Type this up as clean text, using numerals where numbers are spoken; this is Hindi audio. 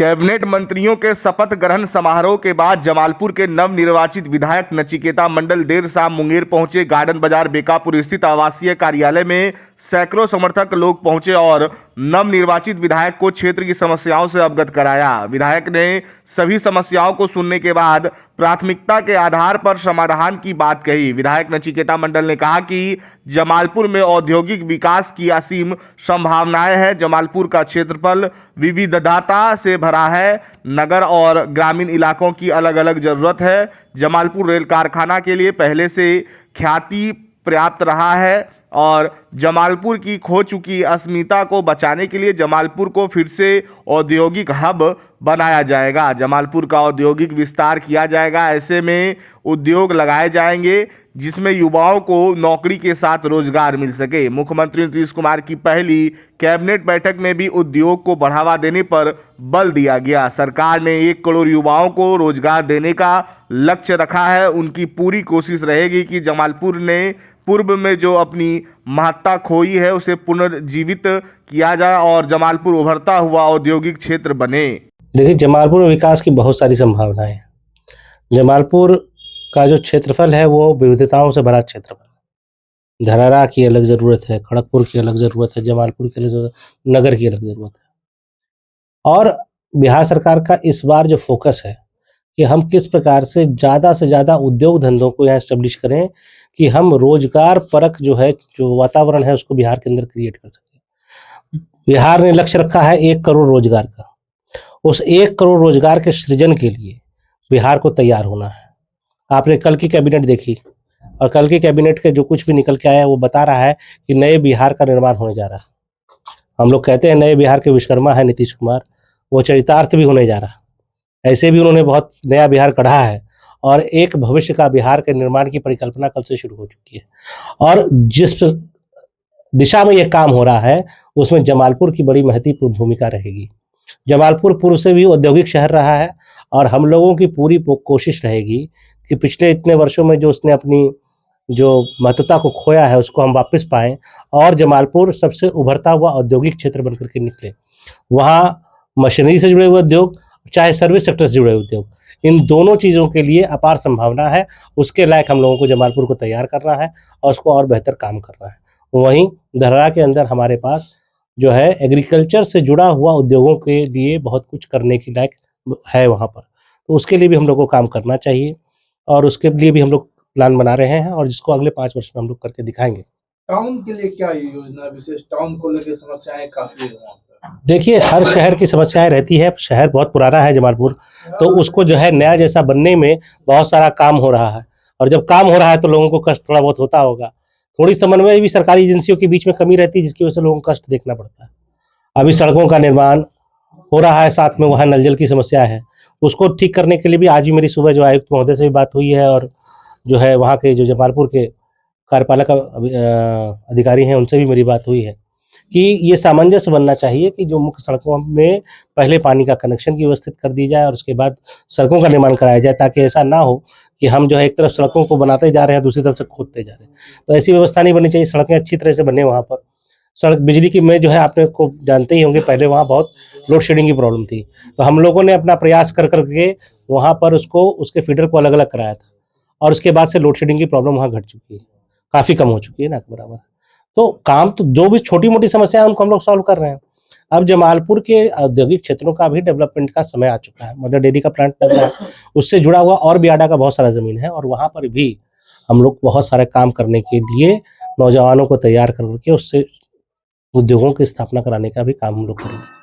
कैबिनेट मंत्रियों के शपथ ग्रहण समारोह के बाद जमालपुर के नवनिर्वाचित विधायक नचिकेता मंडल देर शाम मुंगेर पहुंचे। गार्डन बाजार बेकापुर स्थित आवासीय कार्यालय में सैकड़ों समर्थक लोग पहुंचे और नवनिर्वाचित विधायक को क्षेत्र की समस्याओं से अवगत कराया। विधायक ने सभी समस्याओं को सुनने के बाद प्राथमिकता के आधार पर समाधान की बात कही। विधायक नचिकेता मंडल ने कहा कि जमालपुर में औद्योगिक विकास की असीम संभावनाएं हैं। जमालपुर का क्षेत्रफल विविधता से भरा है। नगर और ग्रामीण इलाकों की अलग अलग जरूरत है। जमालपुर रेल कारखाना के लिए पहले से ख्याति पर्याप्त रहा है और जमालपुर की खो चुकी अस्मिता को बचाने के लिए जमालपुर को फिर से औद्योगिक हब बनाया जाएगा। जमालपुर का औद्योगिक विस्तार किया जाएगा। ऐसे में उद्योग लगाए जाएंगे जिसमें युवाओं को नौकरी के साथ रोजगार मिल सके। मुख्यमंत्री नीतीश कुमार की पहली कैबिनेट बैठक में भी उद्योग को बढ़ावा देने पर बल दिया गया। सरकार ने 1 करोड़ युवाओं को रोजगार देने का लक्ष्य रखा है। उनकी पूरी कोशिश रहेगी कि जमालपुर ने पूर्व में जो अपनी महत्ता खोई है उसे पुनर्जीवित किया जाए और जमालपुर उभरता हुआ औद्योगिक क्षेत्र बने। देखिए, जमालपुर में विकास की बहुत सारी संभावनाएं हैं। जमालपुर का जो क्षेत्रफल है वो विविधताओं से भरा क्षेत्रफल है। धरारा की अलग ज़रूरत है, खड़गपुर की अलग ज़रूरत है, जमालपुर की अलग ज़रूरत, नगर की अलग ज़रूरत है। और बिहार सरकार का इस बार जो फोकस है कि हम किस प्रकार से ज़्यादा उद्योग धंधों को यहाँ एस्टेब्लिश करें कि हम रोजगार परक जो है, जो वातावरण है उसको बिहार के अंदर क्रिएट कर सकें। बिहार ने लक्ष्य रखा है 1 करोड़ रोजगार का। उस 1 करोड़ रोजगार के सृजन के लिए बिहार को तैयार होना है। आपने कल की कैबिनेट देखी और कल की कैबिनेट के जो कुछ भी निकल के आया वो बता रहा है कि नए बिहार का निर्माण होने जा रहा है। हम लोग कहते हैं नए बिहार के विश्वकर्मा है नीतीश कुमार, वो चरितार्थ भी होने जा रहा है। ऐसे भी उन्होंने बहुत नया बिहार गढ़ा है और एक भविष्य का बिहार के निर्माण की परिकल्पना कल से शुरू हो चुकी है। और जिस दिशा में यह काम हो रहा है उसमें जमालपुर की बड़ी महत्वपूर्ण भूमिका रहेगी। जमालपुर पूर्व से भी औद्योगिक शहर रहा है और हम लोगों की पूरी कोशिश रहेगी कि पिछले इतने वर्षों में जो उसने अपनी जो महत्वता को खोया है उसको हम वापस पाएं और जमालपुर सबसे उभरता हुआ औद्योगिक क्षेत्र बनकर के निकले। वहाँ मशीनरी से जुड़े हुए उद्योग, चाहे सर्विस सेक्टर से जुड़े उद्योग, इन दोनों चीज़ों के लिए अपार संभावना है। उसके लायक हम लोगों को जमालपुर को तैयार करना है और उसको और बेहतर काम करना है। वहीं धरारा के अंदर हमारे पास जो है एग्रीकल्चर से जुड़ा हुआ उद्योगों के लिए बहुत कुछ करने की लायक है वहाँ पर, तो उसके लिए भी हम लोग को काम करना चाहिए और उसके लिए भी हम लोग प्लान बना रहे हैं और जिसको अगले 5 वर्ष में हम लोग करके दिखाएंगे। टाउन के लिए क्या योजना विशेष, टाउन को लेकर समस्याएं काफी है? देखिए, हर शहर की समस्याएं रहती है। शहर बहुत पुराना है जमालपुर, तो उसको जो है नया जैसा बनने में बहुत सारा काम हो रहा है और जब काम हो रहा है तो लोगों को कष्ट थोड़ा बहुत होता होगा। थोड़ी समन्वय भी सरकारी एजेंसियों के बीच में कमी रहती है जिसकी वजह से लोगों को कष्ट देखना पड़ता है। अभी सड़कों का निर्माण हो रहा है, साथ में वहाँ नल जल की समस्या है, उसको ठीक करने के लिए भी आज भी मेरी सुबह जो आयुक्त महोदय से भी बात हुई है और जो है वहाँ के जो जमालपुर के कार्यपालक अधिकारी हैं उनसे भी मेरी बात हुई है कि ये सामंजस्य बनना चाहिए कि जो मुख्य सड़कों में पहले पानी का कनेक्शन की व्यवस्थित कर दी जाए और उसके बाद सड़कों का निर्माण कराया जाए, ताकि ऐसा ना हो कि हम जो है एक तरफ सड़कों को बनाते जा रहे हैं दूसरी तरफ से खोदते जा रहे हैं। तो ऐसी व्यवस्था नहीं बननी चाहिए। सड़कें अच्छी तरह से बने। वहाँ पर सड़क बिजली की में जो है आपने को जानते ही होंगे, पहले वहाँ बहुत लोड शेडिंग की प्रॉब्लम थी, तो हम लोगों ने अपना प्रयास कर करके वहाँ पर उसको उसके फीडर को अलग अलग कराया था और उसके बाद से लोड शेडिंग की प्रॉब्लम वहाँ घट चुकी है, काफ़ी कम हो चुकी है ना के बराबर। तो काम तो जो भी छोटी मोटी समस्या है उनको हम लोग सॉल्व कर रहे हैं। अब जमालपुर के औद्योगिक क्षेत्रों का भी डेवलपमेंट का समय आ चुका है। मदर डेयरी का प्लांट लग रहा है, उससे जुड़ा हुआ और बियाडा का बहुत सारा ज़मीन है और वहाँ पर भी हम लोग बहुत सारे काम करने के लिए नौजवानों को तैयार करके उससे उद्योगों की स्थापना कराने का भी काम हम लोग करेंगे।